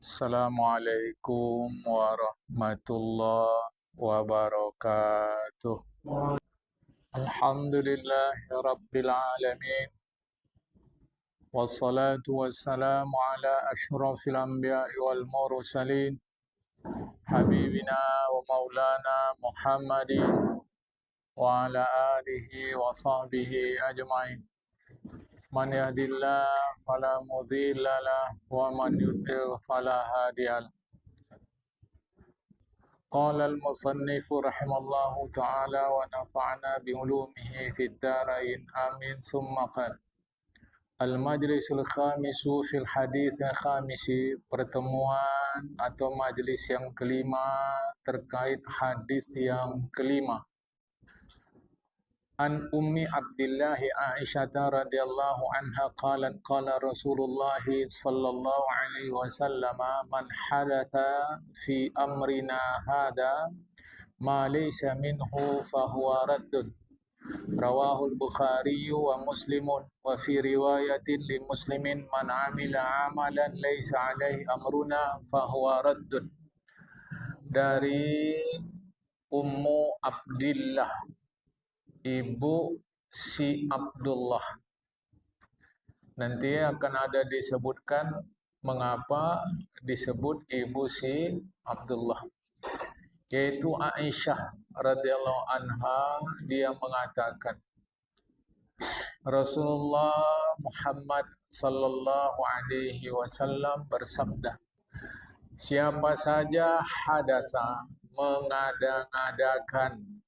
Assalamualaikum warahmatullahi wabarakatuh. Alhamdulillahi rabbil alamin. Wassalatu wassalamu ala ashrafil anbiya'i wal mursalin. Habibina wa maulana Muhammadin wa ala alihi wa sahbihi ajma'in. Man yahdillah fala mudilla lah wa man yudlil fala hadiya lah. قال المصنف رحمه الله تعالى ونفعنا بعلومه في الدارين آمين ثم قال المجلس الخامس في الحديث الخامس pertemuan atau majlis yang kelima terkait hadis yang kelima. An Ummi Abdillah Aisyah radhiyallahu anha qalat qala Rasulullah sallallahu alaihi wasallam man hadatha fi amrina hada ma laysa minhu fahuwa raddun. Rawahul Bukhari wa Muslimun wa fi riwayatin li Muslimin man amila amalan laysa alaihi amruna fahuwa raddun. Dari Ummu Abdillah, ibu si Abdullah. Nanti akan ada disebutkan mengapa disebut ibu si Abdullah, yaitu Aisyah radhiyallahu anha. Dia mengatakan Rasulullah Muhammad sallallahu alaihi wasallam bersabda, siapa saja hadasa mengada-ngadakan,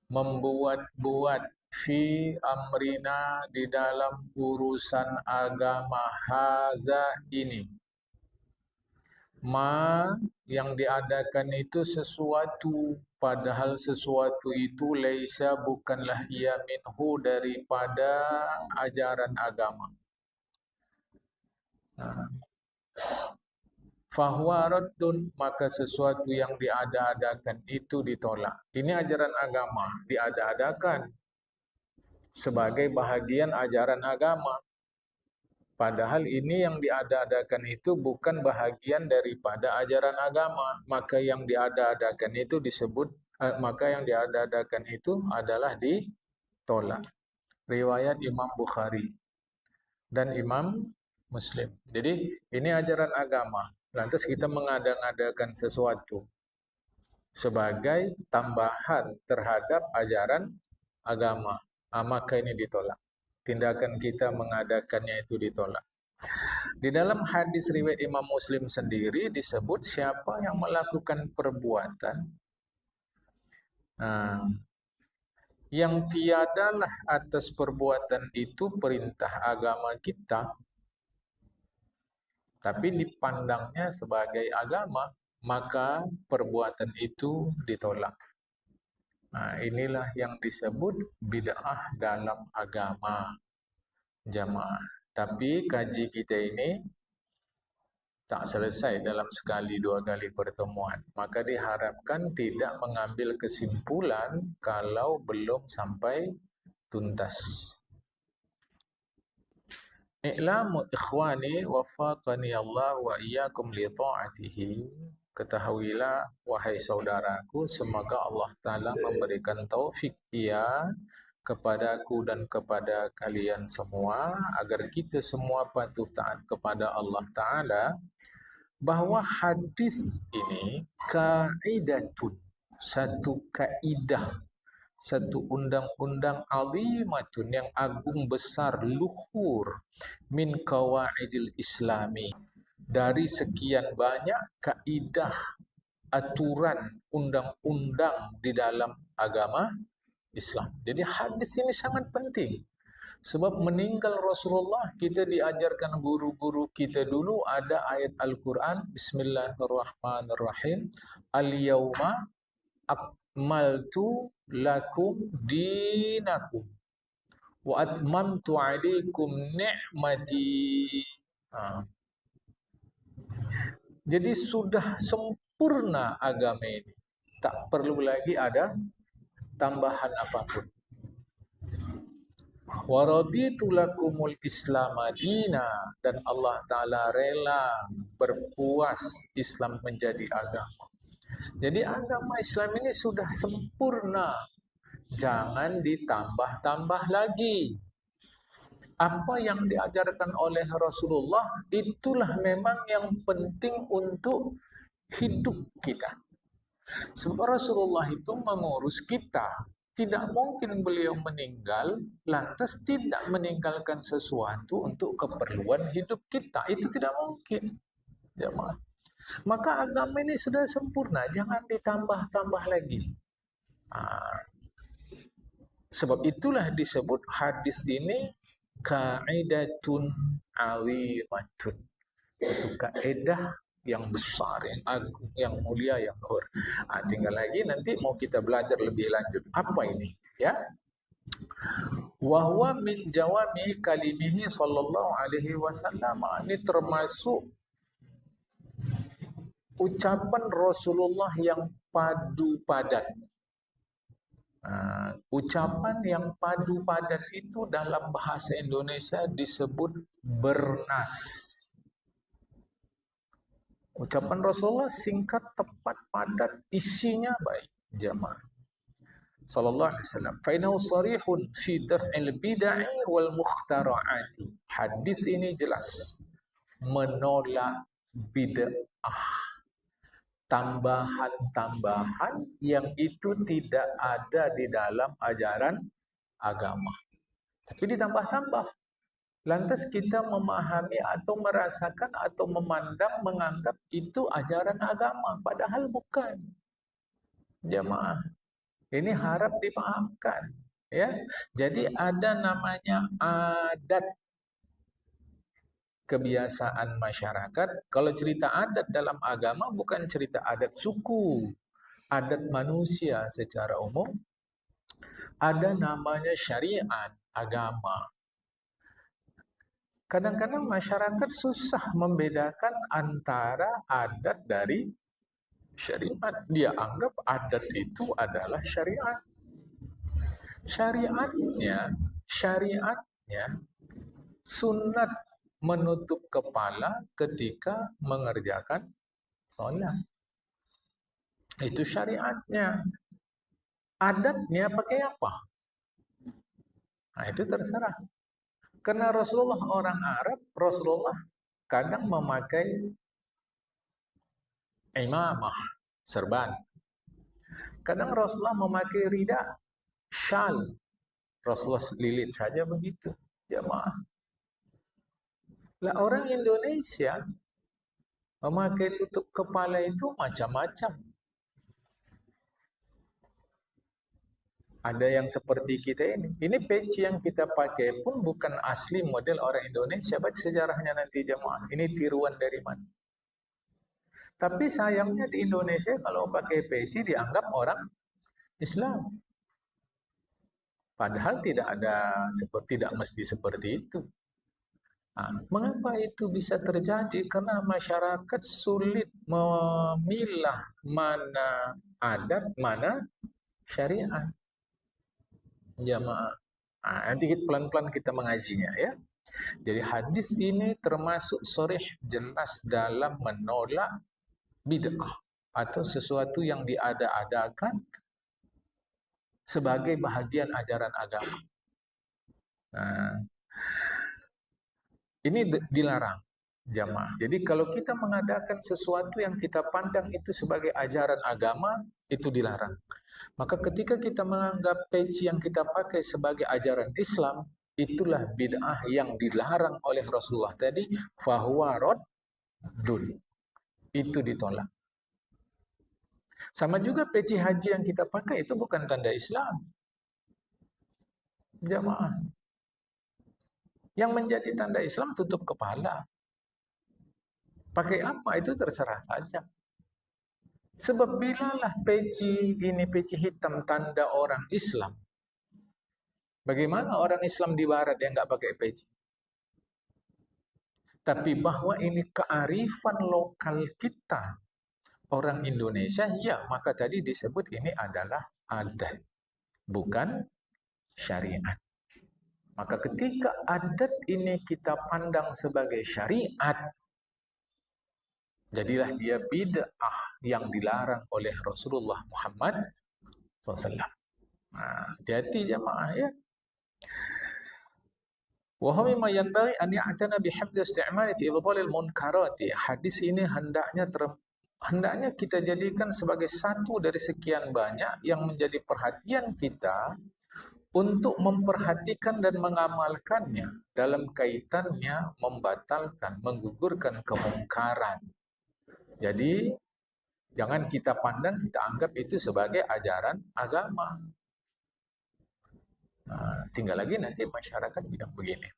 membuat-buat fi amrina di dalam urusan agama haza ini, ma yang diadakan itu sesuatu, padahal sesuatu itu laisa bukanlah ia minhu daripada ajaran agama. Fahuwa raddun, maka sesuatu yang diada-adakan itu ditolak. Ini ajaran agama diada-adakan sebagai bahagian ajaran agama, padahal ini yang diada-adakan itu bukan bahagian daripada ajaran agama, maka yang diada-adakan itu disebut maka yang diada-adakan itu adalah ditolak. Riwayat Imam Bukhari dan Imam Muslim. Jadi ini ajaran agama, lantas kita mengada-ngadakan sesuatu sebagai tambahan terhadap ajaran agama, maka ini ditolak. Tindakan kita mengadakannya itu ditolak. Di dalam hadis riwayat Imam Muslim sendiri disebut siapa yang melakukan perbuatan yang tiadalah atas perbuatan itu perintah agama kita, tapi dipandangnya sebagai agama, maka perbuatan itu ditolak. Inilah yang disebut bid'ah dalam agama jamaah. Tapi kaji kita ini tak selesai dalam sekali dua kali pertemuan, maka diharapkan tidak mengambil kesimpulan kalau belum sampai tuntas. I'lamu ikhwani wafaqani Allah wa iyyakum li ta'atihi. Ketahuilah wahai saudaraku, semoga Allah Ta'ala memberikan taufik kepadaku dan kepada kalian semua agar kita semua patuh taat kepada Allah Ta'ala, bahwa hadis ini kaidatun, satu kaidah, satu undang-undang azimatun yang agung besar, luhur, min qawaidil islami, dari sekian banyak kaidah, aturan, undang-undang di dalam agama Islam. Jadi hadis ini sangat penting. Sebab meninggal Rasulullah, kita diajarkan guru-guru kita dulu ada ayat Al-Quran, Bismillahirrahmanirrahim, Al-yawma akmaltu lakum dinakum wa atmamtu alaikum ni'mati. Jadi sudah sempurna agama ini, tak perlu lagi ada tambahan apapun. Wa raditu lakumul Islam dina, dan Allah Ta'ala rela berpuas Islam menjadi agama. Jadi agama Islam ini sudah sempurna. Jangan ditambah-tambah lagi. Apa yang diajarkan oleh Rasulullah itulah memang yang penting untuk hidup kita. Sebab Rasulullah itu mengurus kita. Tidak mungkin beliau meninggal lantas tidak meninggalkan sesuatu untuk keperluan hidup kita. Itu tidak mungkin, jemaah. Maka agama ini sudah sempurna, jangan ditambah-tambah lagi. Sebab itulah disebut hadis ini kaidatun azimatun. Itu kaidah yang besar, yang agung, yang mulia, yang luhur. Tinggal lagi nanti mau kita belajar lebih lanjut. Apa ini? Ya. Wa huwa min jawami kalimihi sallallahu alaihi wasallam. Ini termasuk ucapan Rasulullah yang padu padan. Ucapan yang padu padan itu dalam bahasa Indonesia disebut bernas. Ucapan Rasulullah singkat, tepat, padat, isinya baik, jemaah. Sallallahu alaihi wasallam. Fa innahu sharihun fi daf'il bid'ah wal mukhtara'ati. Hadis ini jelas menolak bid'ah, tambahan-tambahan yang itu tidak ada di dalam ajaran agama. Tapi ditambah-tambah. Lantas kita memahami atau merasakan atau memandang, menganggap itu ajaran agama. Padahal bukan. Jemaah. Ini harap dipahamkan. Ya. Jadi ada namanya adat. Kebiasaan masyarakat. Kalau cerita adat dalam agama bukan cerita adat suku, adat manusia secara umum. Ada namanya syariat, agama. Kadang-kadang masyarakat susah membedakan antara adat dari syariat. Dia anggap adat itu adalah syariat. Syariatnya sunat menutup kepala ketika mengerjakan sholat. Itu syariatnya. Adatnya pakai apa? Nah, itu terserah. Karena Rasulullah orang Arab, Rasulullah kadang memakai imamah, serban. Kadang Rasulullah memakai rida, syal. Rasulullah lilit saja begitu, jemaah. Lah orang Indonesia memakai tutup kepala itu macam-macam. Ada yang seperti kita ini. Ini peci yang kita pakai pun bukan asli model orang Indonesia. Baca sejarahnya nanti jemaah. Ini tiruan dari mana? Tapi sayangnya di Indonesia kalau pakai peci dianggap orang Islam. Padahal tidak mesti seperti itu. Mengapa itu bisa terjadi? Karena masyarakat sulit memilah mana adat, mana syariat. Jamaah. Nanti pelan-pelan kita mengajinya ya. Jadi hadis ini termasuk sharih jelas dalam menolak bid'ah atau sesuatu yang diada-adakan sebagai bahagian ajaran agama. Ini dilarang, jamaah. Jadi kalau kita mengadakan sesuatu yang kita pandang itu sebagai ajaran agama, itu dilarang. Maka ketika kita menganggap peci yang kita pakai sebagai ajaran Islam, itulah bid'ah yang dilarang oleh Rasulullah tadi, fahuwa raddun. Itu ditolak. Sama juga peci haji yang kita pakai itu bukan tanda Islam. Jamaah. Yang menjadi tanda Islam tutup kepala. Pakai apa itu terserah saja. Sebab bilalah peci ini peci hitam tanda orang Islam. Bagaimana orang Islam di barat yang nggak pakai peci? Tapi bahwa ini kearifan lokal kita, orang Indonesia, ya maka tadi disebut ini adalah adat, bukan syariat. Maka ketika adat ini kita pandang sebagai syariat, Jadilah dia bid'ah yang dilarang oleh Rasulullah Muhammad SAW. Hati-hati jemaah ya. Wa huwa mimma yanbaghi an ya'tana bihifdzi isti'mali fi ibtalil munkarati. Hadis ini hendaknya kita jadikan sebagai satu dari sekian banyak yang menjadi perhatian kita untuk memperhatikan dan mengamalkannya dalam kaitannya membatalkan, menggugurkan kemungkaran. Jadi jangan kita pandang, kita anggap itu sebagai ajaran agama. Tinggal lagi nanti masyarakat bilang begini.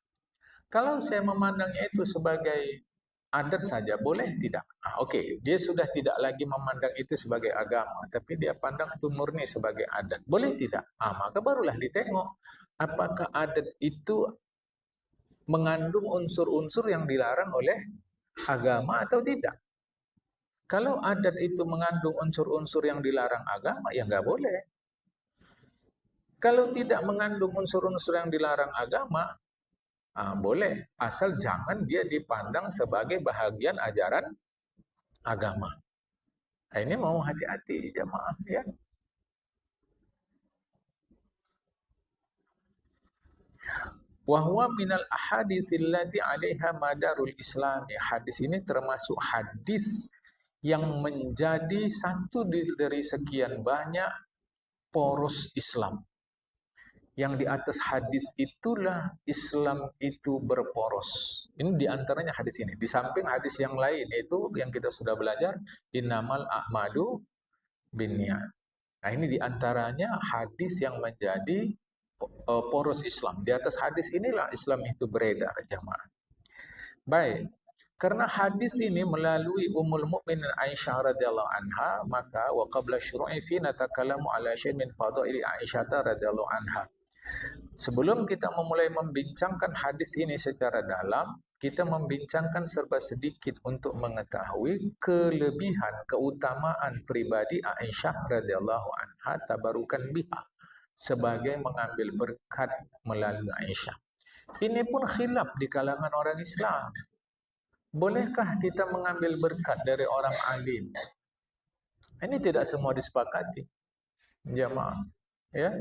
Kalau saya memandangnya itu sebagai adat saja, boleh tidak? Okey, dia sudah tidak lagi memandang itu sebagai agama, tapi dia pandang itu murni sebagai adat. Boleh tidak? Maka barulah ditengok apakah adat itu mengandung unsur-unsur yang dilarang oleh agama atau tidak. Kalau adat itu mengandung unsur-unsur yang dilarang agama, ya nggak boleh. Kalau tidak mengandung unsur-unsur yang dilarang agama, boleh. Asal jangan dia dipandang sebagai bahagian ajaran agama. Ini mau hati-hati jemaah ya. Wahwa minal ahaditsil lati 'alaiha madarul Islam. Hadis ini termasuk hadis yang menjadi satu dari sekian banyak poros Islam. Yang di atas hadis itulah Islam itu berporos. Ini diantaranya hadis ini. Di samping hadis yang lain, itu yang kita sudah belajar, innamal a'malu binniyat. Nah, ini diantaranya hadis yang menjadi poros Islam. Di atas hadis inilah Islam itu beredar, jamaah. Baik. Karena hadis ini melalui Ummul Mukminin Aisyah radhiyallahu anha, maka wa qabla syuru'i fi natakallamu ala syai'in min fadaili Aisyah radhiyallahu anha. Sebelum kita memulai membincangkan hadis ini secara dalam, kita membincangkan serba sedikit untuk mengetahui kelebihan, keutamaan pribadi Aisyah radhiyallahu anha tabarukan biha sebagai mengambil berkat melalui Aisyah. Ini pun khilaf di kalangan orang Islam. Bolehkah kita mengambil berkat dari orang alim? Ini tidak semua disepakati, jemaah. Ya,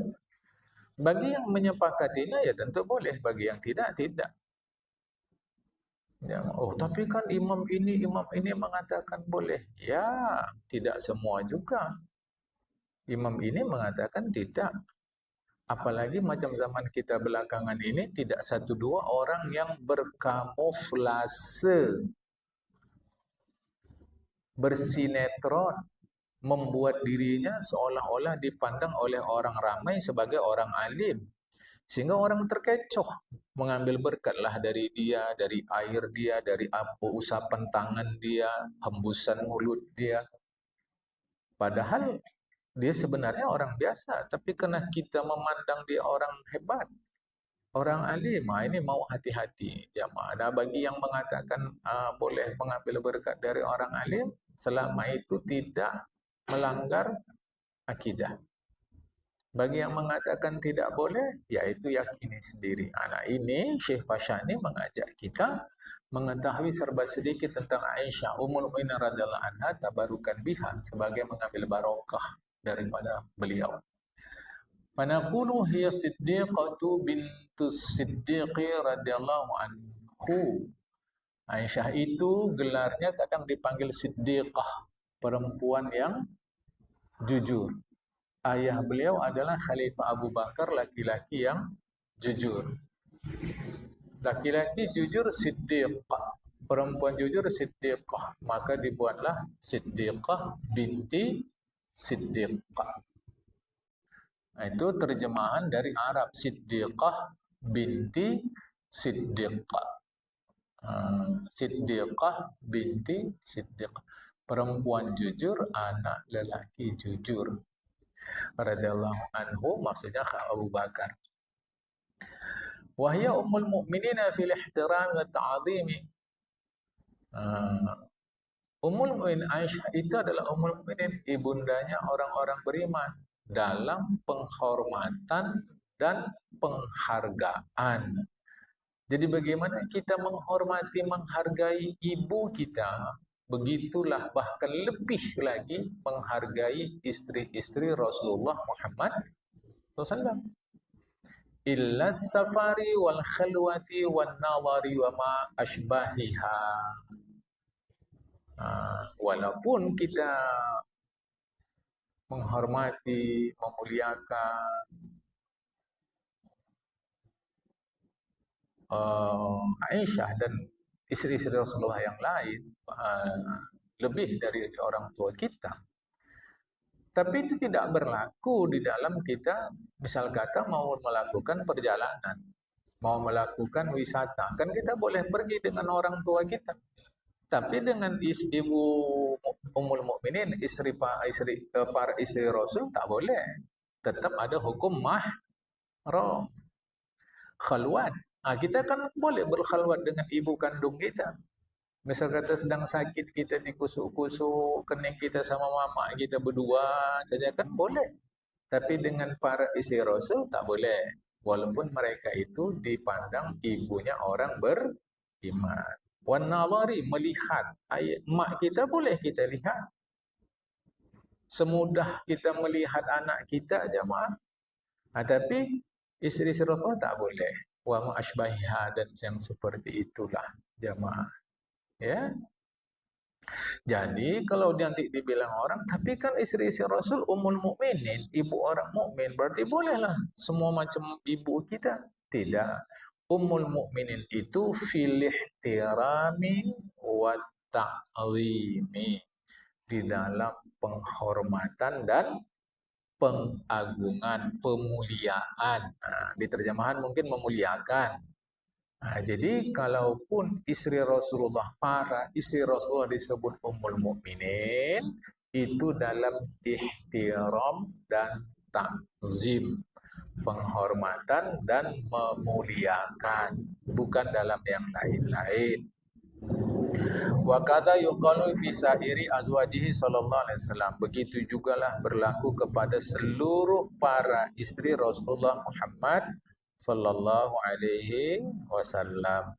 bagi yang menyepakatinya ya tentu boleh, bagi yang tidak, tidak. Ya, tapi kan imam ini mengatakan boleh. Ya, tidak semua juga. Imam ini mengatakan tidak. Apalagi macam zaman kita belakangan ini, tidak satu dua orang yang berkamuflase, bersinetron, membuat dirinya seolah-olah dipandang oleh orang ramai sebagai orang alim. Sehingga orang terkecoh mengambil berkatlah dari dia, dari air dia, dari usapan tangan dia, hembusan mulut dia. Padahal dia sebenarnya orang biasa, tapi karena kita memandang dia orang hebat, orang alim, ini mau hati-hati jamaah. Dan bagi yang mengatakan boleh mengambil berkat dari orang alim, selama itu tidak melanggar akidah. Bagi yang mengatakan tidak boleh, yaitu yakini sendiri. Nah, ini Syekh Fashani mengajak kita mengetahui serba sedikit tentang Aisyah Ummul Mukminin radhiyallahu anha tabarukan biha sebagai mengambil barokah daripada beliau. Fanaqulu hiya Siddiqatu bintus Siddiqi radhiyallahu anhu. Aisyah itu gelarnya kadang dipanggil Siddiqah, perempuan yang jujur. Ayah beliau adalah Khalifah Abu Bakar, laki-laki yang jujur. Laki-laki jujur Siddiqah, perempuan jujur Siddiqah. Maka dibuatlah Siddiqah binti Siddiqah. Itu terjemahan dari Arab, Siddiqah binti Siddiqah. Siddiqah binti Siddiqah, perempuan jujur, anak lelaki jujur. Radhiyallahu anhu, maksudnya Abu Bakar. Wahya ummul mu'minina fil ihtiram wa ta'zimi. Ummul Mukminin Aisyah itu adalah ummul mukminin, ibundanya orang-orang beriman, dalam penghormatan dan penghargaan. Jadi bagaimana kita menghormati, menghargai ibu kita, begitulah bahkan lebih lagi menghargai istri-istri Rasulullah Muhammad SAW. Illa safari wal khalwati wan nawari wa ma ashbahiha. Walaupun kita menghormati, memuliakan Aisyah dan istri-istri Rasulullah yang lain, lebih dari orang tua kita, tapi itu tidak berlaku di dalam kita, misal kata mau melakukan perjalanan, mau melakukan wisata, kan kita boleh pergi dengan orang tua kita. Tapi dengan ibu Ummul Mukminin, para istri Rasul tak boleh. Tetap ada hukum mahram, khalwat. Kita kan boleh berkhalwat dengan ibu kandung kita. Misal kata sedang sakit, kita dikusuk-kusuk kening kita sama mama kita berdua saja kan boleh. Tapi dengan para istri Rasul tak boleh. Walaupun mereka itu dipandang ibunya orang beriman. Wan nawari, melihat. Mak kita boleh kita lihat. Semudah kita melihat anak kita aja mak. Tapi istri-istri Rasul tak boleh. Wa ma asbahiha, dan yang seperti itulah jamaah. Ya. Jadi kalau nanti dibilang orang, tapi kan istri-istri Rasul Ummul Mukminin, ibu orang mukmin, berarti bolehlah semua macam ibu kita. Tidak. Ummul Mukminin itu fil ihtirami wa ta'zimi, di dalam penghormatan dan pengagungan, pemuliaan. Di terjemahan mungkin memuliakan. Jadi kalaupun istri Rasulullah, para istri Rasulullah disebut Ummul Mukminin, itu dalam ihtiram dan takzim, penghormatan dan memuliakan, bukan dalam yang lain-lain. Wa kadza yuqalu fi sa'iri azwajihi sallallahu alaihi wasallam. Begitu jugalah berlaku kepada seluruh para istri Rasulullah Muhammad sallallahu alaihi wasallam.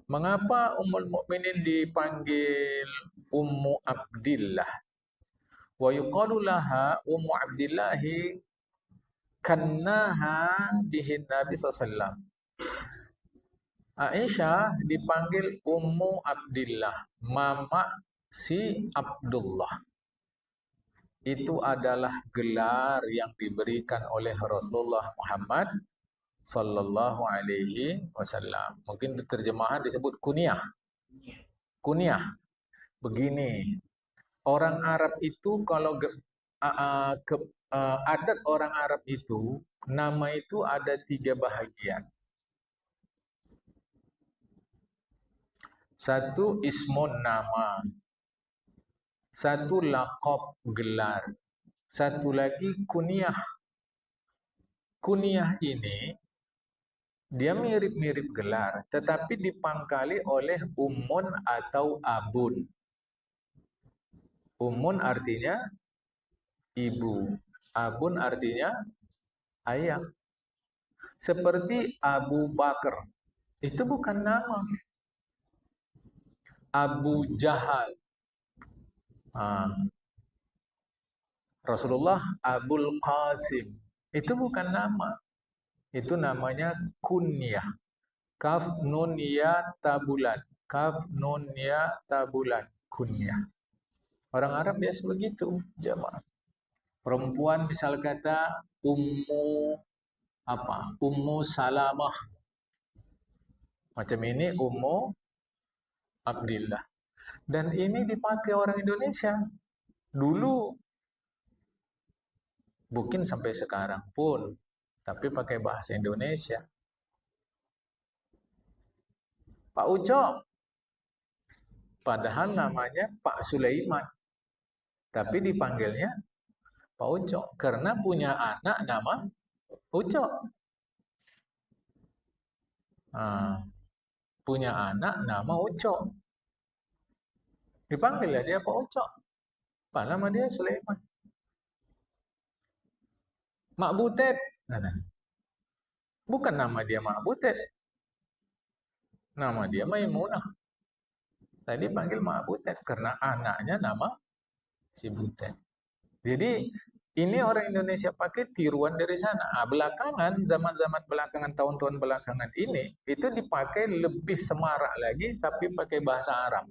Mengapa Ummul Mukminin dipanggil Ummu Abdillah? Wa yuqalu laha Ummu Abdillahi kannaha bihin Nabi sallallahu alaihi wasallam. Aisyah dipanggil Ummu Abdillah, mama si Abdullah. Itu adalah gelar yang diberikan oleh Rasulullah Muhammad sallallahu alaihi wasallam. Mungkin terjemahan disebut kunyah. Kunyah. Begini, orang Arab itu kalau adat orang Arab itu, nama itu ada 3 bahagian. Satu ismun, nama. Satu laqab, gelar. Satu lagi kunyah. Kunyah ini dia mirip-mirip gelar, tetapi dipangkali oleh ummun atau abun. Ummun artinya ibu, abun artinya ayah. Seperti Abu Bakar, itu bukan nama. Abu Jahal, Rasulullah Abul Qasim, itu bukan nama. Itu namanya kunyah. Kaf nun ya tabulan. Kaf nun ya tabulan. Kunyah. Orang Arab biasa begitu, jamaah. Perempuan misal kata Ummu Salamah. Macam ini Ummu Abdillah. Dan ini dipakai orang Indonesia. Dulu, mungkin sampai sekarang pun, tapi pakai bahasa Indonesia. Pak Ucok, padahal namanya Pak Sulaiman, tapi dipanggilnya Pak Ucok karena punya anak nama Ucok. Punya anak nama Ucok, dipanggil ya dia Pak Ucok, padahal nama dia Sulaiman. Mak Butet, bukan nama dia Mak Butet, nama dia Maimunah. Tadi panggil Mak Butet karena anaknya nama si Butet. Jadi ini orang Indonesia pakai tiruan dari sana. Belakangan, zaman-zaman belakangan, tahun-tahun belakangan ini, itu dipakai lebih semarak lagi, tapi pakai bahasa Arab.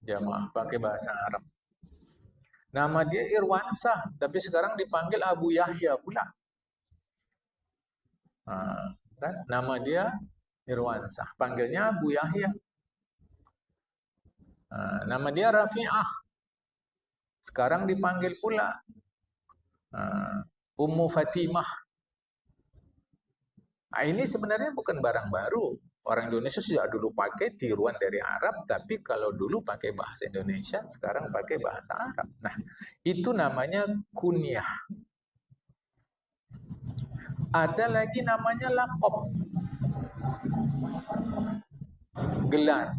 Jamaah pakai bahasa Arab. Nama dia Irwansah, tapi sekarang dipanggil Abu Yahya pula. Kan? Nama dia Irwansah, panggilnya Abu Yahya. Nama dia Rafi'ah, sekarang dipanggil pula Ummu Fatimah. Ini sebenarnya bukan barang baru. Orang Indonesia sudah dulu pakai tiruan dari Arab, tapi kalau dulu pakai bahasa Indonesia, sekarang pakai bahasa Arab. Nah, itu namanya kunyah. Ada lagi namanya laqab, gelar.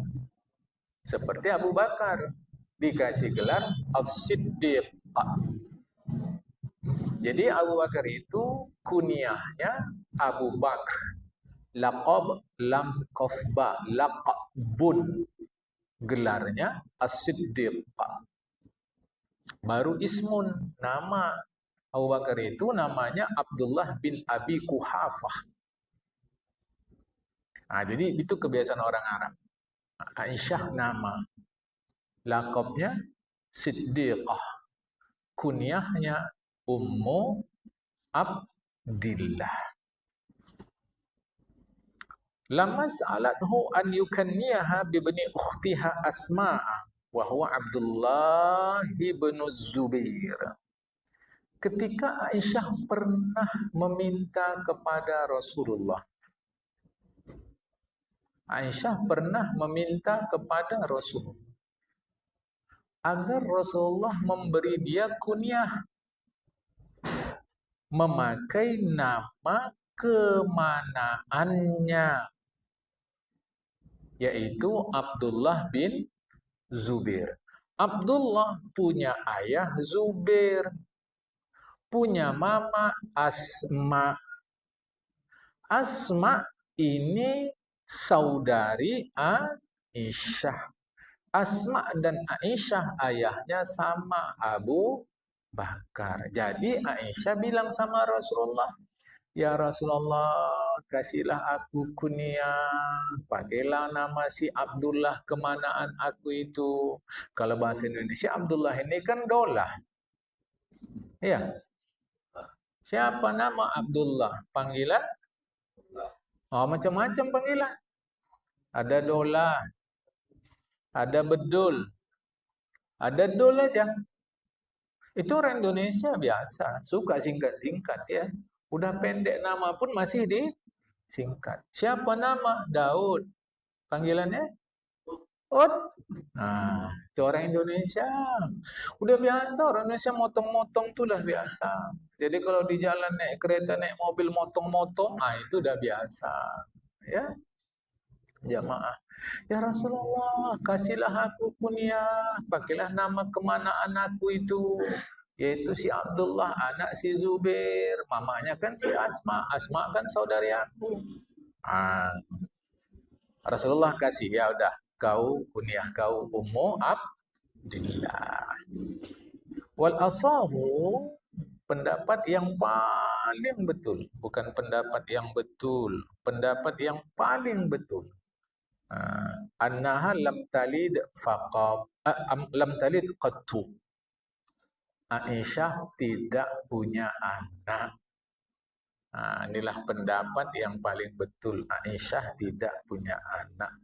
Seperti Abu Bakar dikasih gelar As-Siddiq. Jadi Abu Bakar itu kunyahnya Abu Bakar. Laqab lam kofba, laqabun, gelarnya As-Siddiq. Baru ismun, nama Abu Bakar itu namanya Abdullah bin Abi Quhafah. Jadi itu kebiasaan orang Arab. Aisyah nama, laqabnya Siddiqah, kunyahnya Ummu Abdillah. Lama sa'alathu an yukanniyaha bibni ukhtiha Asma'a wa huwa Abdullah bin Zubair. Ketika Aisyah pernah meminta kepada Rasulullah, agar Rasulullah memberi dia kunyah, memakai nama kemanaannya, yaitu Abdullah bin Zubair. Abdullah punya ayah Zubair, punya mama Asma. Asma ini saudari Aisyah. Asma dan Aisyah ayahnya sama, Abu Bakar. Jadi Aisyah bilang sama Rasulullah, ya Rasulullah, kasihlah aku kunyah, pakailah nama si Abdullah kemanaan aku itu. Kalau bahasa Indonesia Abdullah ini kan dolah. Ya. Siapa nama Abdullah? Panggilan? Macam-macam panggilan. Ada dolah, ada bedul, ada dol aja. Itu orang Indonesia biasa, suka singkat-singkat ya. Udah pendek nama pun masih disingkat. Siapa nama? Daud. Panggilannya? Ud. Itu orang Indonesia. Udah biasa, orang Indonesia motong-motong tuh udah biasa. Jadi kalau di jalan naik kereta, naik mobil motong-motong, itu udah biasa. Ya. Jamaah. Ya Rasulullah, kasihlah aku kunyah, pakailah nama kemanaan aku itu, yaitu si Abdullah, anak si Zubair, mamanya kan si Asma, Asma kan saudari aku. Rasulullah kasih, ya udah, kau kunyah kau Ummu Abdillah. Wal asahu, pendapat yang paling betul, bukan pendapat yang betul, pendapat yang paling betul. Annaha lam talid lam talid qattu. Aisyah tidak punya anak. Inilah pendapat yang paling betul. Aisyah tidak punya anak.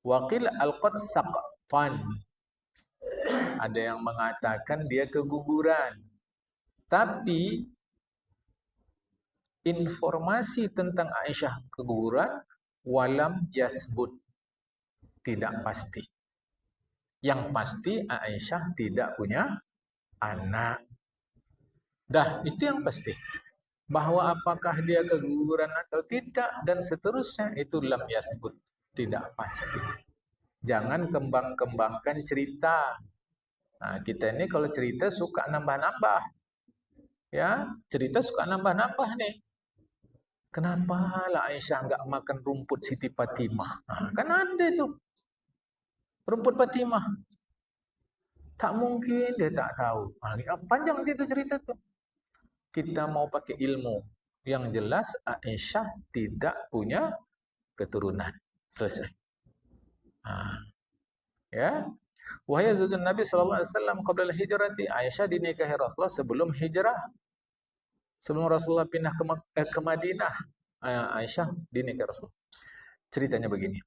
Waqil al-qad saqtan. Ada yang mengatakan dia keguguran. Tapi informasi tentang Aisyah keguguran walam yasbut, tidak pasti. Yang pasti Aisyah tidak punya anak. Dah, itu yang pasti. Bahwa apakah dia keguguran atau tidak dan seterusnya itu lam yasbut, tidak pasti. Jangan kembang-kembangkan cerita. Kita ini kalau cerita suka nambah-nambah. Ya, cerita suka nambah-nambah nih. Kenapa lah Aisyah enggak makan rumput Siti Fatimah? Kan ada tuh rumput Fatimah. Tak mungkin dia tak tahu. Panjang itu cerita tuh. Kita mau pakai ilmu. Yang jelas Aisyah tidak punya keturunan. Selesai. Ya. Wahai zaujun Nabi sallallahu alaihi wasallam qabla al-hijrati, Aisyah dinikahi Rasulullah sebelum hijrah. Sebelum Rasulullah pindah ke Madinah, Aisyah dinikahi Rasulullah. Ceritanya begini.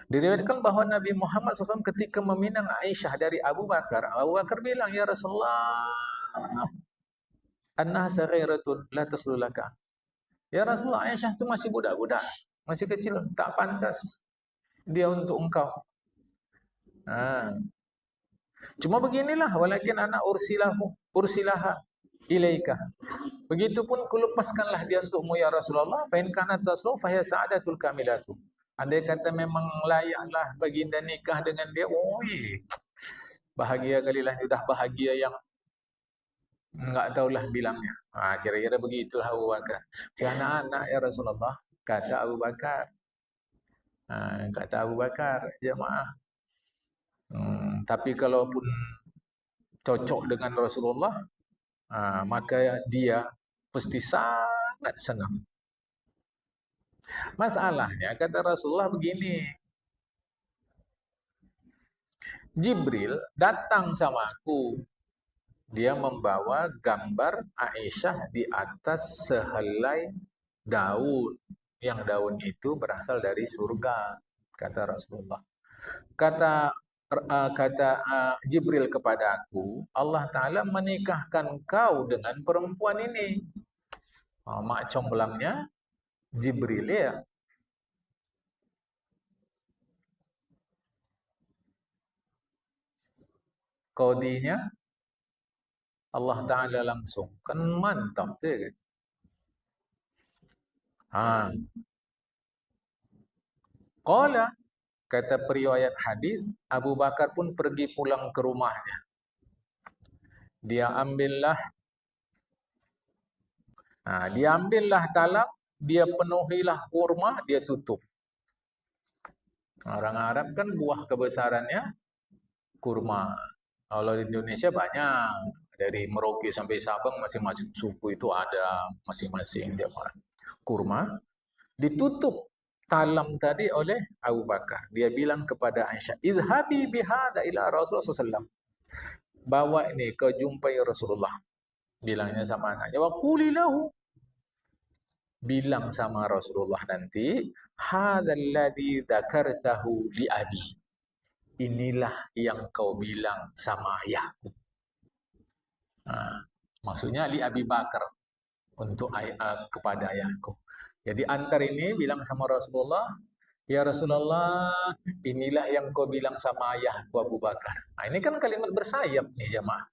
Diriwayatkan bahwa Nabi Muhammad SAW ketika meminang Aisyah dari Abu Bakar bilang, "Ya Rasulullah, annaha saghiratun la taslulaka." Ya Rasulullah, Aisyah itu masih budak-budak, masih kecil, tak pantas dia untuk engkau. Cuma beginilah, walakin anak ursilaha ilaika. Begitupun kulepaskanlah dia untukmu ya Rasulullah. Fa in kanat taslu fa hiya sa'adatul kamilatu. Andai kata memang layaklah baginda nikah dengan dia, bahagia kalilah, sudah bahagia yang enggak tahulah bilangnya. Kira-kira begitulah Abu Bakar. Si anak-anak ya Rasulullah, kata Abu Bakar. Kata Abu Bakar, jemaah. Tapi kalaupun cocok dengan Rasulullah, maka dia pasti sangat senang. Masalahnya kata Rasulullah begini, Jibril datang sama aku. Dia membawa gambar Aisyah di atas sehelai daun. Yang daun itu berasal dari surga, kata Rasulullah. Kata Jibril kepada aku, Allah Ta'ala menikahkan kau dengan perempuan ini. Mak comblangnya Jibril ya. Qadinya Allah Ta'ala langsung. Kan mantap dia. Qala, kata periwayat hadis, Abu Bakar pun pergi pulang ke rumahnya. Dia ambillah talam, dia penuhilah kurma, dia tutup. Orang Arab kan buah kebesarannya kurma. Kalau di Indonesia banyak, dari Merauke sampai Sabang masing-masing suku itu ada masing-masing jemaah. Kurma ditutup talam tadi oleh Abu Bakar. Dia bilang kepada Aisyah, "Izhabi bihadza ila Rasulullah SAW." Bawa ini kau jumpai Rasulullah. Bilangnya sama anaknya, "Wa quli lahu." Bilang sama Rasulullah nanti, "Hadzal ladzi dzakartahu li abi." Inilah yang kau bilang sama ayahku. Maksudnya li Abi Bakar, untuk kepada ayahku. Jadi antar ini bilang sama Rasulullah, "Ya Rasulullah, inilah yang kau bilang sama ayahku Abu Bakar." Ini kan kalimat bersayap nih jemaah.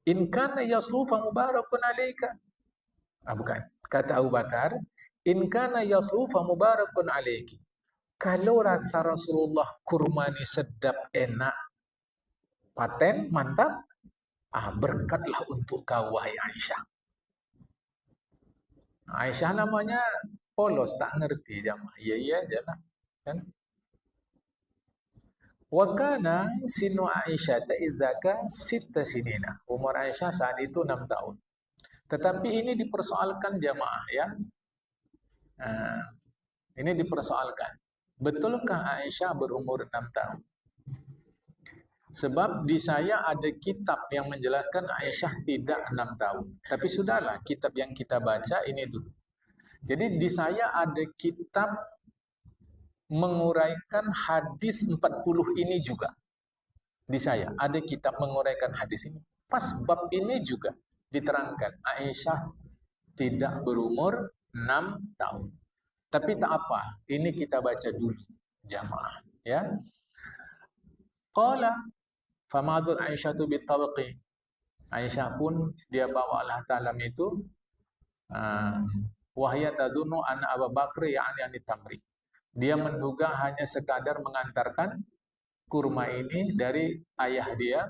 In kana yaslufa mubarakun alaika. Bukan. Kata Abu Bakar, in kana yaslufa mubarakun alaiki. Kalau rasa Rasulullah kurma ini sedap, enak, paten, mantap, berkatlah untuk kau wahai Aisyah. Aisyah namanya polos, tak ngerti jamaah. Iya aja lah. Kan? Wa kana sinu Aisyah idzaka sitta sinina. Umur Aisyah saat itu 6 tahun. Tetapi ini dipersoalkan jamaah ya. Ini dipersoalkan. Betulkah Aisyah berumur 6 tahun? Sebab di saya ada kitab yang menjelaskan Aisyah tidak 6 tahun. Tapi sudahlah, kitab yang kita baca ini dulu. Jadi di saya ada kitab menguraikan hadis 40 ini juga. Di saya ada kitab menguraikan hadis ini. Pas bab ini juga diterangkan Aisyah tidak berumur 6 tahun. Tapi tak apa, ini kita baca dulu jamaah ya. Qala famadul Aisyatu bitabaqi. Aisyah pun dia bawalah talam itu, wahya tadunu anna Abu Bakar ya'ni tamri. Dia menduga hanya sekadar mengantarkan kurma ini dari ayah dia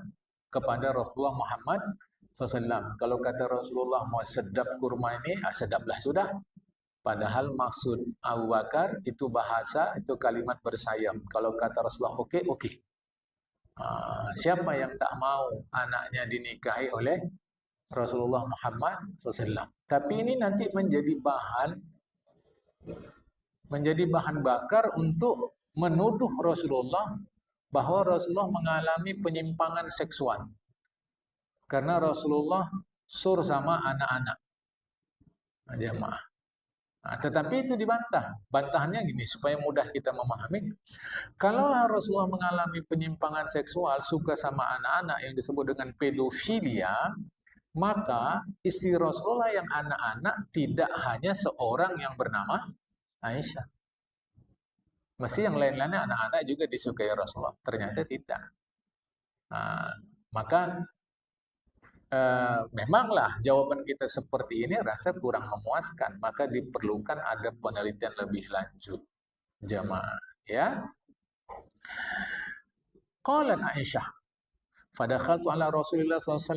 kepada Rasulullah Muhammad SAW. Kalau kata Rasulullah mau sedap kurma ini, sedaplah sudah. Padahal maksud Abu Bakar itu bahasa, itu kalimat bersayap. Kalau kata Rasulullah oke, oke. Siapa yang tak mau anaknya dinikahi oleh Rasulullah Muhammad SAW? Tapi ini nanti menjadi bahan bakar untuk menuduh Rasulullah bahwa Rasulullah mengalami penyimpangan seksual. Karena Rasulullah sur sama anak-anak jemaah. Tetapi itu dibantah. Bantahannya gini, supaya mudah kita memahami. Kalau Rasulullah mengalami penyimpangan seksual, suka sama anak-anak yang disebut dengan pedofilia, maka istri Rasulullah yang anak-anak tidak hanya seorang yang bernama Aisyah. Mesti yang lain-lainnya anak-anak juga disukai Rasulullah. Ternyata tidak. Maka memanglah jawaban kita seperti ini rasa kurang memuaskan, maka diperlukan ada penelitian lebih lanjut, jamaah, ya. Qalat Aisyah, fadakhaltu ala Rasulillah SAW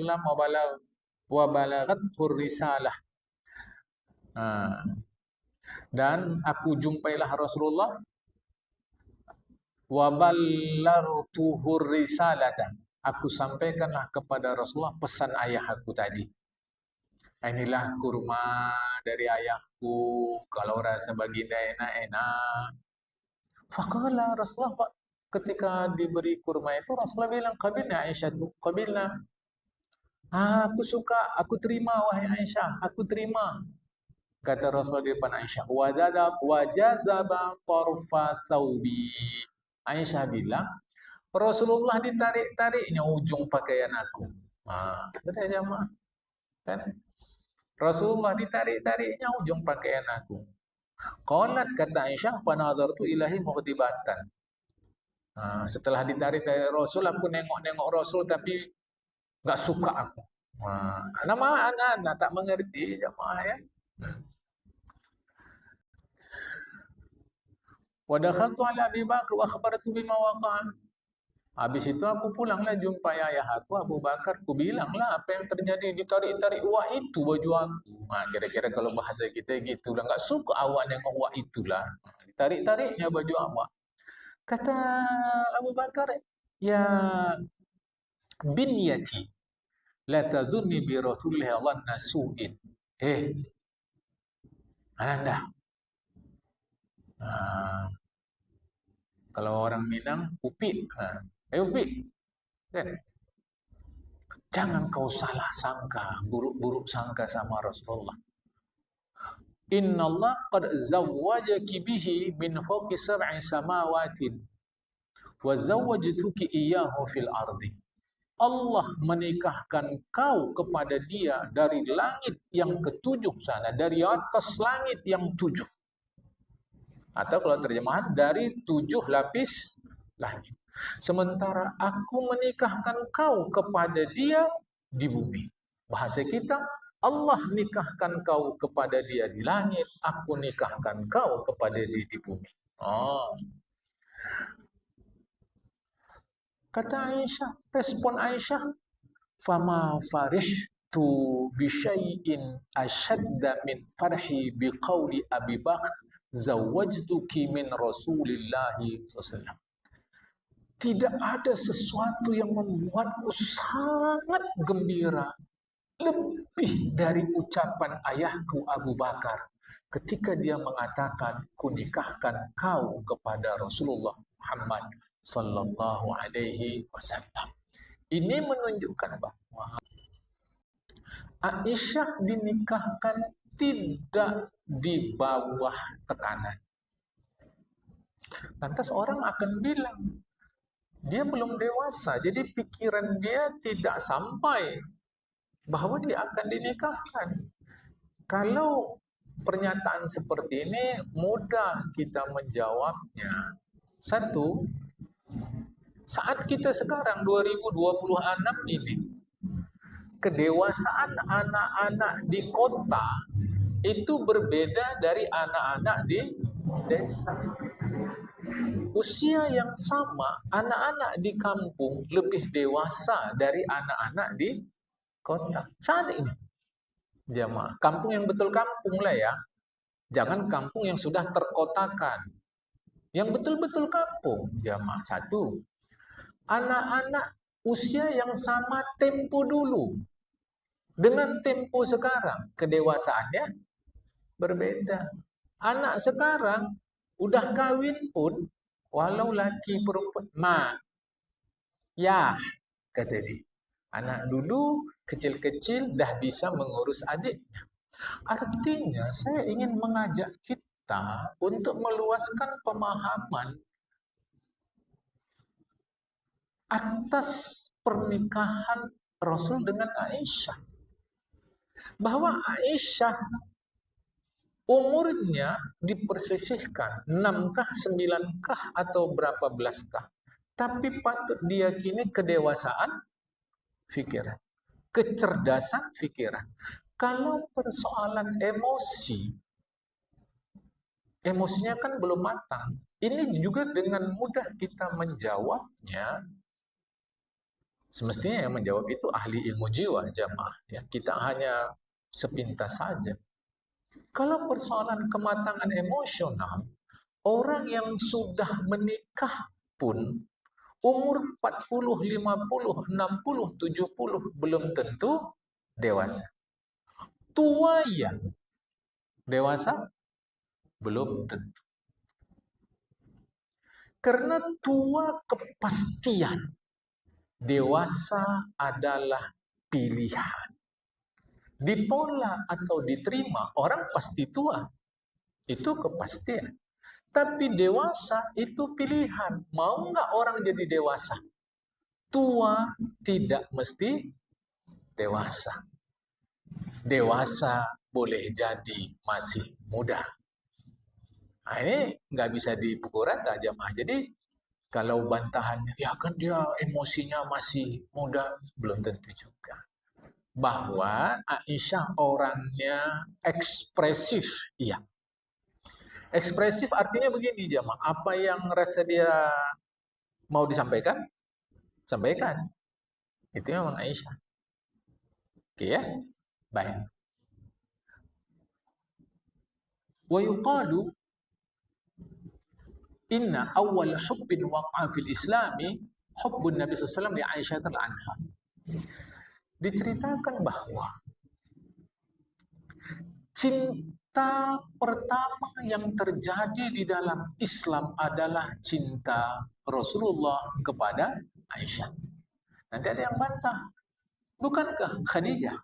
wa balaghathu risalah. Dan aku jumpailah Rasulullah wa ballartuhu risalata. Aku sampaikanlah kepada Rasulullah pesan ayah aku tadi. Inilah kurma dari ayahku, kalau rasa baginda enak-enak. Faqala Rasulullah, ketika diberi kurma itu Rasulullah bilang, qabilna Aisyah, qabilna. Aku suka, aku terima wahai Aisyah, aku terima. Kata Rasulullah di depan Aisyah, wajazaba tarfa saubi. Aisyah bilang, Rasulullah ditarik-tariknya ujung pakaian aku. Sudah jamaah. Kan? Rasulullah ditarik-tariknya ujung pakaian aku. Qalat, kata Aisyah, fanadartu ilahi muhdibatan. Setelah ditarik dari Rasul, aku nengok-nengok Rasul tapi enggak suka aku. Nama anak-anak tak mengerti jamaah, ya. Wa dakhaltu ala Abi Bakar wa akhbartu bima waqa'a. Habis itu aku pulanglah jumpa ayah aku Abu Bakar, aku bilanglah apa yang terjadi, ditarik-tarik wah itu baju aku. Kira-kira kalau bahasa kita gitu lah, enggak suka awak nengok wah itulah. Ditarik-tariknya baju awak. Kata Abu Bakar, ya binyati la tadhunni bi Rasulillah dhanna su'in. Ananda. Kalau orang Minang, upit. Upit. Kan? Jangan kau salah sangka, buruk-buruk sangka sama Rasulullah. Innallah qad zawwajaki bihi min fawqi sab'i samawatin wa zawwajtuki iyyahu fil ardi. Allah menikahkan kau kepada dia dari langit yang ketujuh sana, dari atas langit yang tujuh. Atau kalau terjemahan dari 7 lapis langit. Sementara aku menikahkan kau kepada dia di bumi. Bahasa kita, Allah nikahkan kau kepada dia di langit, aku nikahkan kau kepada dia di bumi. Kata Aisyah, respon Aisyah, fama farihtu bi syai'in ashadda min farhi bi qauli Abi Bakar zawwajtuki min Rasulillahi SAW. Tidak ada sesuatu yang membuatku sangat gembira lebih dari ucapan ayahku Abu Bakar ketika dia mengatakan, kunikahkan kau kepada Rasulullah Muhammad sallallahu alaihi wasallam. Ini menunjukkan bahwa Aisyah dinikahkan tidak di bawah tekanan. Lantas orang akan bilang, dia belum dewasa, jadi pikiran dia tidak sampai bahwa dia akan dinikahkan. Kalau pernyataan seperti ini mudah kita menjawabnya. Satu, saat kita sekarang 2026 ini, kedewasaan anak-anak di kota itu berbeda dari anak-anak di desa. Usia yang sama, anak-anak di kampung lebih dewasa dari anak-anak di kota. Saat ini jamaah, kampung yang betul kampung lah ya. Jangan kampung yang sudah terkotakan. Yang betul-betul kampung jamaah. Satu, anak-anak usia yang sama tempo dulu dengan tempo sekarang, kedewasaannya berbeda. Anak sekarang udah kawin pun, walau laki perempuan, ya, kata dia. Anak dulu kecil-kecil dah bisa mengurus adiknya. Artinya saya ingin mengajak kita untuk meluaskan pemahaman atas pernikahan Rasul dengan Aisyah. Bahwa Aisyah umurnya dipersisihkan 6-kah, 9-kah, atau berapa belaskah. Tapi patut diyakini kedewasaan pikiran, kecerdasan pikiran. Kalau persoalan emosi, emosinya kan belum matang. Ini juga dengan mudah kita menjawabnya. Semestinya yang menjawab itu ahli ilmu jiwa jamaah. Ya, kita hanya sepintas saja. Kalau persoalan kematangan emosional, orang yang sudah menikah pun umur 40, 50, 60, 70 belum tentu dewasa. Tua ya, dewasa belum tentu. Karena tua kepastian, dewasa adalah pilihan. Ditolak atau diterima, orang pasti tua. Itu kepastian. Tapi dewasa itu pilihan. Mau nggak orang jadi dewasa? Tua tidak mesti dewasa. Dewasa boleh jadi masih muda. Nah, ini nggak bisa dipukul rata jamaah. Jadi kalau bantahannya, ya kan dia emosinya masih muda, belum tentu juga. Bahwa Aisyah orangnya ekspresif, iya. Ekspresif artinya begini jamaah, apa yang rasa dia mau disampaikan, sampaikan. Itu memang Aisyah. Oke ya, baik. Wa yuqalu inna awwal hubbin waqa'a fil islami hubbun Nabi SAW li Aisyah anha. Diceritakan bahwa cinta pertama yang terjadi di dalam Islam adalah cinta Rasulullah kepada Aisyah. Nanti ada yang bantah, bukankah Khadijah?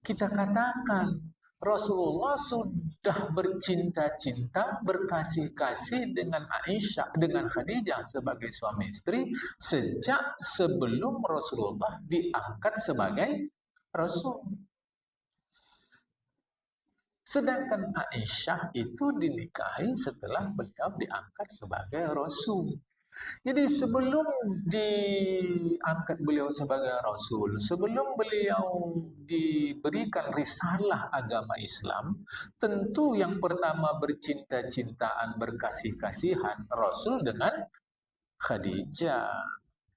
Kita katakan Rasulullah sudah bercinta-cinta, berkasih-kasih dengan Aisyah, dengan Khadijah sebagai suami istri sejak sebelum Rasulullah diangkat sebagai Rasul. Sedangkan Aisyah itu dinikahi setelah beliau diangkat sebagai Rasul. Jadi sebelum diangkat beliau sebagai Rasul, sebelum beliau diberikan risalah agama Islam, tentu yang pertama bercinta-cintaan, berkasih-kasihan Rasul dengan Khadijah.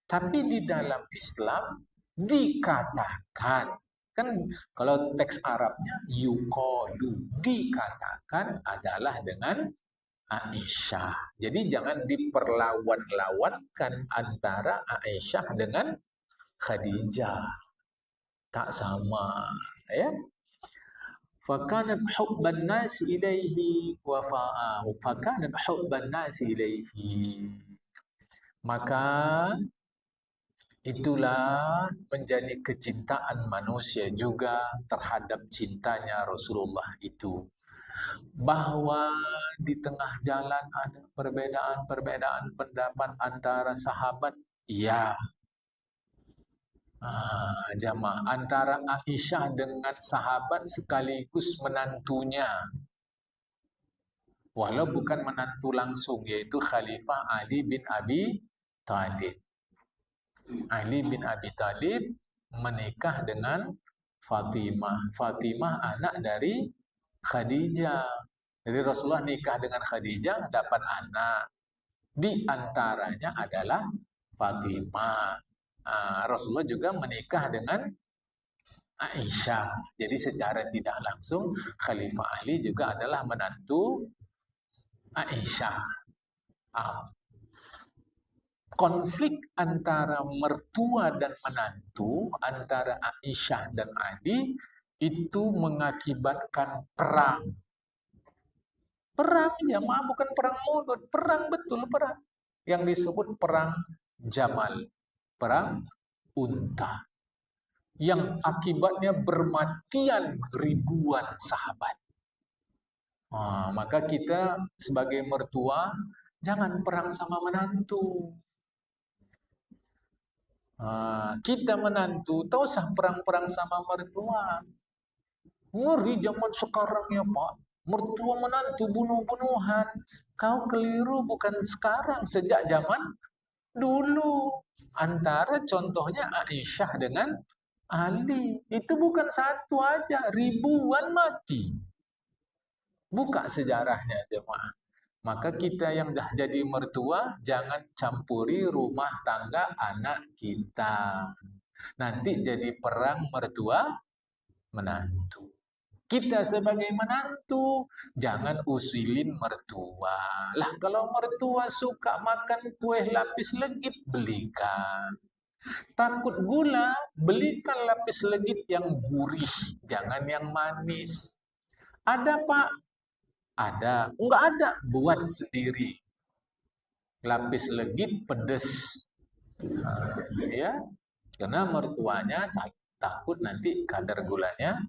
Tapi di dalam Islam dikatakan, kan kalau teks Arabnya yuqalu, dikatakan adalah dengan Aisyah. Jadi jangan diperlawan-lawankan antara Aisyah dengan Khadijah. Tak sama, ya. Fakanat hubban nasi ilaihi wa fakanat hubban nasi ilaihi. Maka itulah menjadi kecintaan manusia juga terhadap cintanya Rasulullah itu. Bahwa di tengah jalan ada perbedaan-perbedaan pendapat antara sahabat, ya. Jamaah antara Aisyah dengan sahabat sekaligus menantunya, walau bukan menantu langsung, yaitu Khalifah Ali bin Abi Thalib. Ali bin Abi Thalib menikah dengan Fatimah. Fatimah anak dari Khadijah. Jadi Rasulullah nikah dengan Khadijah dapat anak. Di antaranya adalah Fatimah. Rasulullah juga menikah dengan Aisyah. Jadi secara tidak langsung Khalifah Ali juga adalah menantu Aisyah. Ah, konflik antara mertua dan menantu, antara Aisyah dan Ali, itu mengakibatkan perang. Perang jamaah, bukan perang mulut, perang betul, perang. Yang disebut perang Jamal, perang unta. Yang akibatnya bermatian ribuan sahabat. Maka kita sebagai mertua jangan perang sama menantu. Kita menantu, tak usah perang-perang sama mertua. Ngeri zaman sekarang ya Pak. Mertua menantu bunuh-bunuhan. Kau keliru bukan sekarang, sejak zaman dulu. Antara contohnya Aisyah dengan Ali. Itu bukan satu aja, ribuan mati. Buka sejarahnya jemaah. Maka kita yang dah jadi mertua, jangan campuri rumah tangga anak kita. Nanti jadi perang mertua menantu. Kita sebagai menantu, jangan usilin mertua. Lah kalau mertua suka makan kue lapis legit, belikan. Takut gula, belikan lapis legit yang gurih, jangan yang manis. Ada Pak? Ada. Enggak ada, buat sendiri. Lapis legit pedes. Ya, karena mertuanya takut nanti kadar gulanya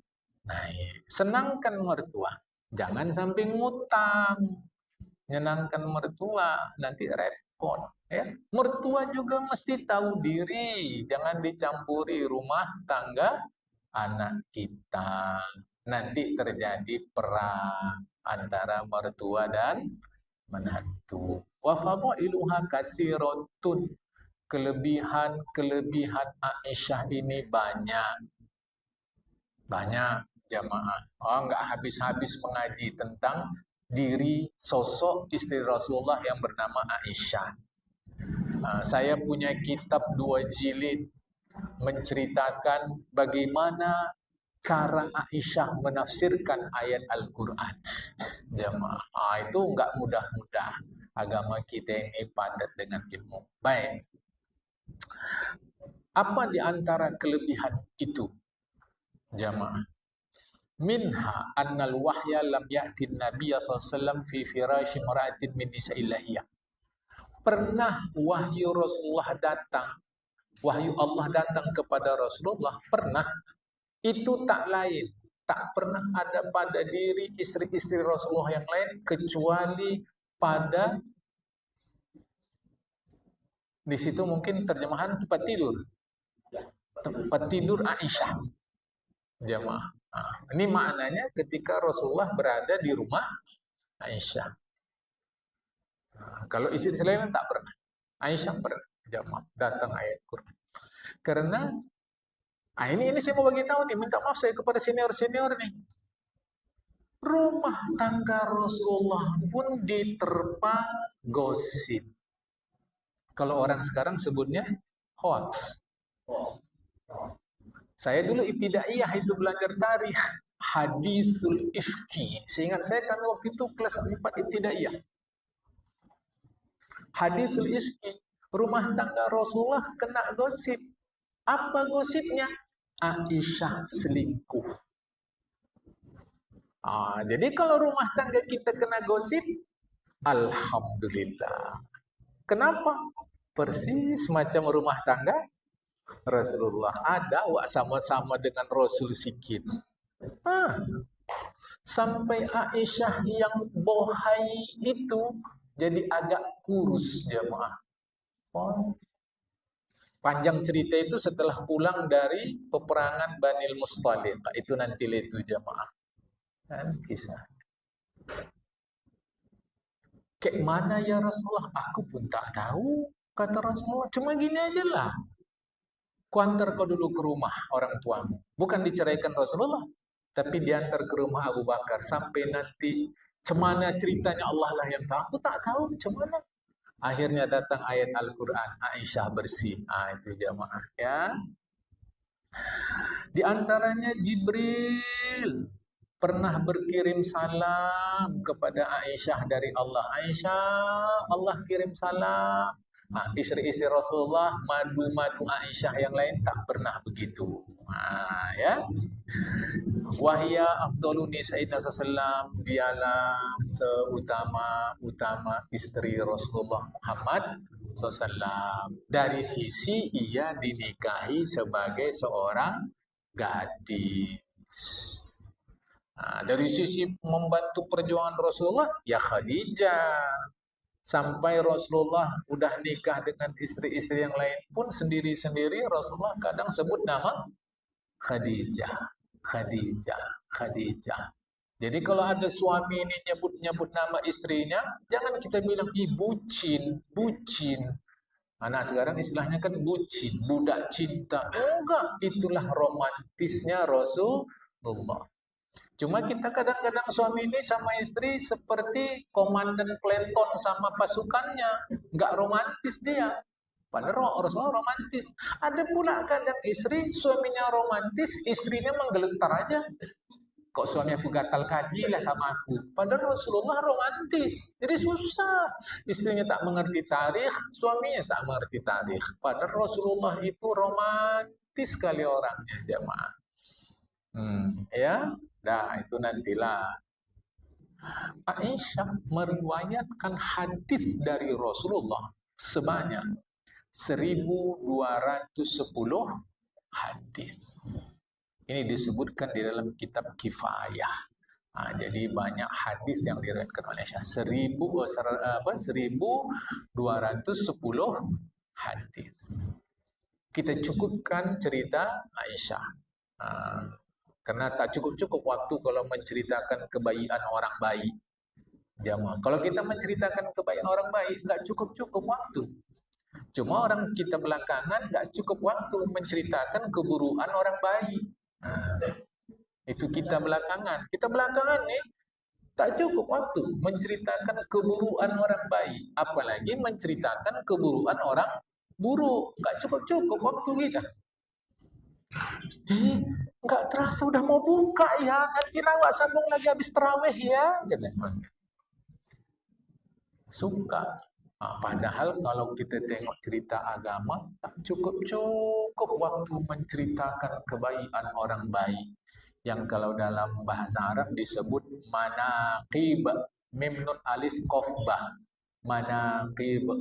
naik. Senangkan mertua, jangan sampai ngutang. Menyenangkan mertua, nanti repot. Ya, mertua juga mesti tahu diri, jangan dicampuri rumah tangga anak kita. Nanti terjadi perang antara mertua dan menantu. Wa fadailuha katsiratun. Kelebihan Aisyah ini banyak. Banyak jamaah. Enggak habis-habis mengaji tentang diri sosok istri Rasulullah yang bernama Aisyah. Saya punya kitab 2 jilid menceritakan bagaimana cara Aisyah menafsirkan ayat Al-Quran. Jamaah, itu enggak mudah-mudah. Agama kita ini padat dengan ilmu. Baik. Apa di antara kelebihan itu? Jamaah. Minha annal wahya lam ya'tin Nabiya SAW fi firashi mar'atin min nisa'illahiyah. Pernah wahyu Rasulullah datang, wahyu Allah datang kepada Rasulullah, pernah. Itu tak lain, tak pernah ada pada diri istri-istri Rasulullah yang lain kecuali pada, di situ mungkin terjemahan tempat tidur Aisyah. Jamaah. Ini maknanya ketika Rasulullah berada di rumah Aisyah. Kalau istri lain tak pernah. Aisyah pernah. Jamaah, datang ayat Quran. Karena ini saya mau bagi tahu nih, minta maaf saya kepada senior-senior nih. Rumah tangga Rasulullah pun diterpa gosip. Kalau orang sekarang sebutnya hoax. Saya dulu ibtidaiyah itu belajar tarikh hadisul ifki. Seingat saya kami waktu itu kelas 4 ibtidaiyah. Hadisul ifki, rumah tangga Rasulullah kena gosip. Apa gosipnya? Aisyah selingkuh. Jadi kalau rumah tangga kita kena gosip, alhamdulillah. Kenapa? Persis macam rumah tangga Rasulullah. Ada wak sama-sama dengan Rasul sikit. Sampai Aisyah yang bohai itu jadi agak kurus jemaah. Panjang cerita itu setelah pulang dari peperangan Banil Mustaliq. Itu nanti itu jemaah. Dan kisah. Kayak mana ya Rasulullah? Aku pun tak tahu. Kata Rasulullah, cuma gini aja lah. Kuantar kau dulu ke rumah orang tuamu. Bukan diceraikan Rasulullah, tapi diantar ke rumah Abu Bakar. Sampai nanti, cemana ceritanya Allah lah yang tahu. Aku tak tahu cemana. Akhirnya datang ayat Al-Quran. Aisyah bersih. Itu jamaah ya. Di antaranya Jibril pernah berkirim salam kepada Aisyah dari Allah. Aisyah, Allah kirim salam. Nah, istri-istri Rasulullah, madu-madu Aisyah yang lain tak pernah begitu. Nah, ya. Wahya afdalun nisa'idna sallam, dialah seutama-utama istri Rasulullah Muhammad SAW. Dari sisi ia dinikahi sebagai seorang gadis. Nah, dari sisi membantu perjuangan Rasulullah, ya Khadijah. Sampai Rasulullah udah nikah dengan istri-istri yang lain pun sendiri-sendiri Rasulullah kadang sebut nama Khadijah, Khadijah, Khadijah. Jadi kalau ada suami ini nyebut-nyebut nama istrinya, jangan kita bilang, ih bucin, bucin. Anak sekarang istilahnya kan bucin, budak cinta. Enggak, itulah romantisnya Rasulullah. Cuma kita kadang-kadang suami ini sama istri seperti komandan Clinton sama pasukannya. Enggak romantis dia. Padahal Rasulullah romantis. Ada pula kadang istri, suaminya romantis, istrinya menggeletar aja. Kok suami aku gatal kaji lah sama aku. Padahal Rasulullah romantis. Jadi susah. Istrinya tak mengerti tarikh, suaminya tak mengerti tarikh. Padahal Rasulullah itu romantis sekali orangnya, jemaah. Ya, nah itu nantilah. Aisyah meriwayatkan hadis dari Rasulullah sebanyak 1210 hadis. Ini disebutkan di dalam kitab Kifayah. Nah, jadi banyak hadis yang diriwayatkan oleh Aisyah. 1210 hadis. Kita cukupkan cerita Aisyah. Karena tak cukup-cukup waktu kalau menceritakan kebaikan orang baik. Jamaah. Kalau kita menceritakan kebaikan orang baik, nggak cukup-cukup waktu. Cuma orang kita belakangan nggak cukup waktu menceritakan keburukan orang baik. Nah, itu kita belakangan. Kita belakangan nih tak cukup waktu menceritakan keburukan orang baik, apalagi menceritakan keburukan orang buruk. Nggak cukup-cukup waktu kita. Nggak terasa udah mau buka ya. Nanti lawak sambung lagi habis tarawih ya. Suka. Nah, padahal kalau kita tengok cerita agama, tak cukup-cukup waktu menceritakan kebaikan orang baik. Yang kalau dalam bahasa Arab disebut manaqib, mim nun alif qaf ba. Manaqib.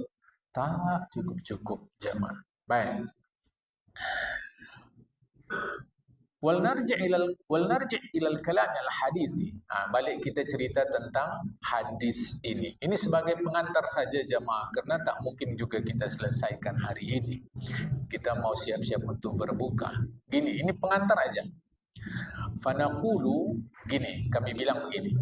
Tak cukup-cukup jemaah. Baik. Wal narji' ilal kalam al hadisi. Balik kita cerita tentang hadis ini. Ini sebagai pengantar saja jemaah, karena tak mungkin juga kita selesaikan hari ini. Kita mau siap-siap untuk berbuka. Gini, ini pengantar aja. Fanaqulu, gini, kami bilang begini.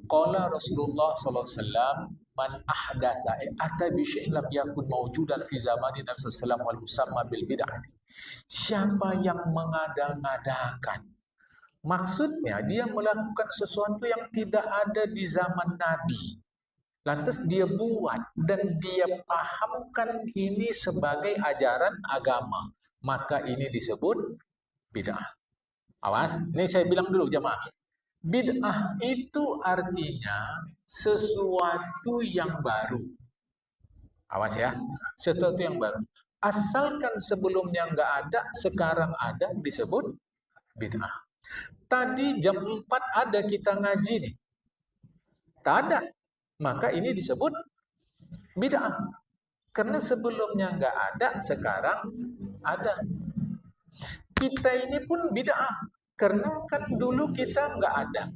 Qala Rasulullah sallallahu alaihi wasallam, man ahdasa ata bi syai'in lam yakun mawjudan fi zamanin Nabi sallallahu alaihi wasallam wal musamma bil bid'ah. Siapa yang mengada-ngadakan, maksudnya dia melakukan sesuatu yang tidak ada di zaman Nabi, lantas dia buat dan dia pahamkan ini sebagai ajaran agama, maka ini disebut bid'ah. Awas, ini saya bilang dulu jemaah. Bid'ah itu artinya sesuatu yang baru. Awas ya, sesuatu yang baru. Asalkan sebelumnya nggak ada, sekarang ada, disebut bid'ah. Tadi jam 4 ada kita ngaji nih. Tak ada. Maka ini disebut bid'ah. Karena sebelumnya nggak ada, sekarang ada. Kita ini pun bid'ah. Karena kan dulu kita nggak ada.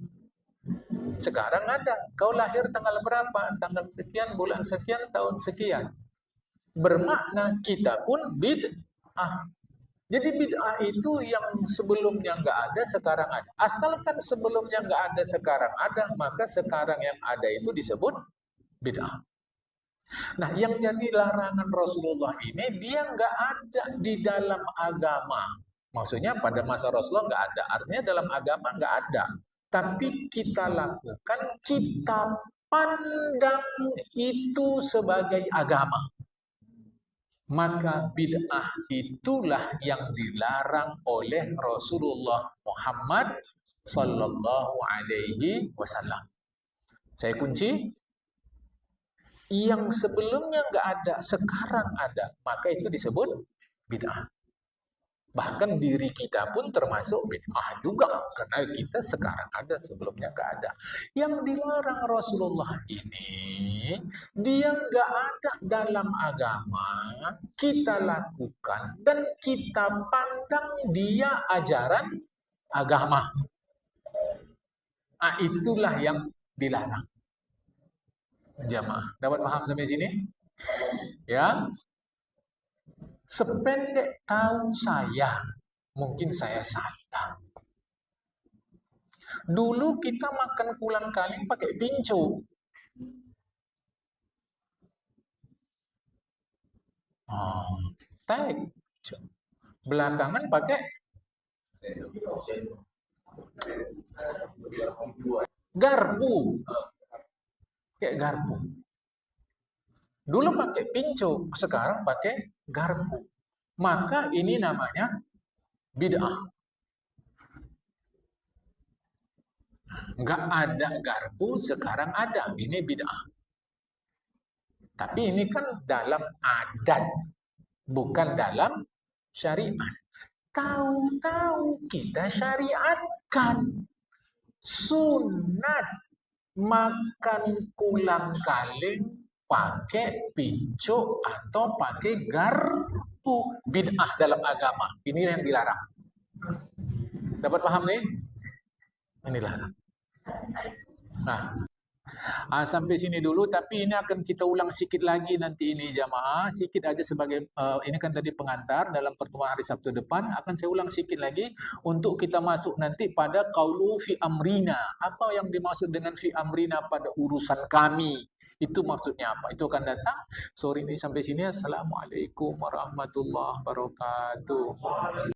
Sekarang ada. Kau lahir tanggal berapa? Tanggal sekian, bulan sekian, tahun sekian. Bermakna kita pun bid'ah. Jadi bid'ah itu yang sebelumnya nggak ada, sekarang ada. Asalkan sebelumnya nggak ada, sekarang ada, maka sekarang yang ada itu disebut bid'ah. Nah, yang jadi larangan Rasulullah ini, dia nggak ada di dalam agama. Maksudnya pada masa Rasulullah nggak ada. Artinya dalam agama nggak ada. Tapi kita lakukan, kita pandang itu sebagai agama. Maka bid'ah itulah yang dilarang oleh Rasulullah Muhammad Sallallahu Alaihi Wasallam. Saya kunci, yang sebelumnya nggak ada, sekarang ada, maka itu disebut bid'ah. Bahkan diri kita pun termasuk bid'ah juga, karena kita sekarang ada, sebelumnya nggak ada. Yang dilarang Rasulullah ini, dia nggak ada dalam agama, kita lakukan, dan kita pandang dia ajaran agama. Nah, itulah yang dilarang. Jamaah, dapat paham sampai sini? Ya, sependek tahu saya, mungkin saya salah. Dulu kita makan kulang-kaling pakai pincu. Tek. Belakangan pakai garpu. Kayak garpu. Dulu pakai pincu, sekarang pakai garpu. Maka ini namanya bid'ah. Nggak ada garpu, sekarang ada. Ini bid'ah. Tapi ini kan dalam adat, bukan dalam syariat. Tahu-tahu kita syariatkan sunat makan kulang-kaling pakai pincuk atau pakai garpu, bid'ah dalam agama. Ini yang dilarang. Dapat paham nih? Inilah. Nah, sampai sini dulu, tapi ini akan kita ulang sedikit lagi nanti ini jamaah, sedikit aja sebagai ini kan tadi pengantar dalam pertemuan hari Sabtu depan, akan saya ulang sedikit lagi untuk kita masuk nanti pada qaulu fi amrina. Apa yang dimaksud dengan fi amrina pada urusan kami? Itu maksudnya apa? Itu akan datang sore ini. Sampai sini, assalamualaikum warahmatullahi wabarakatuh.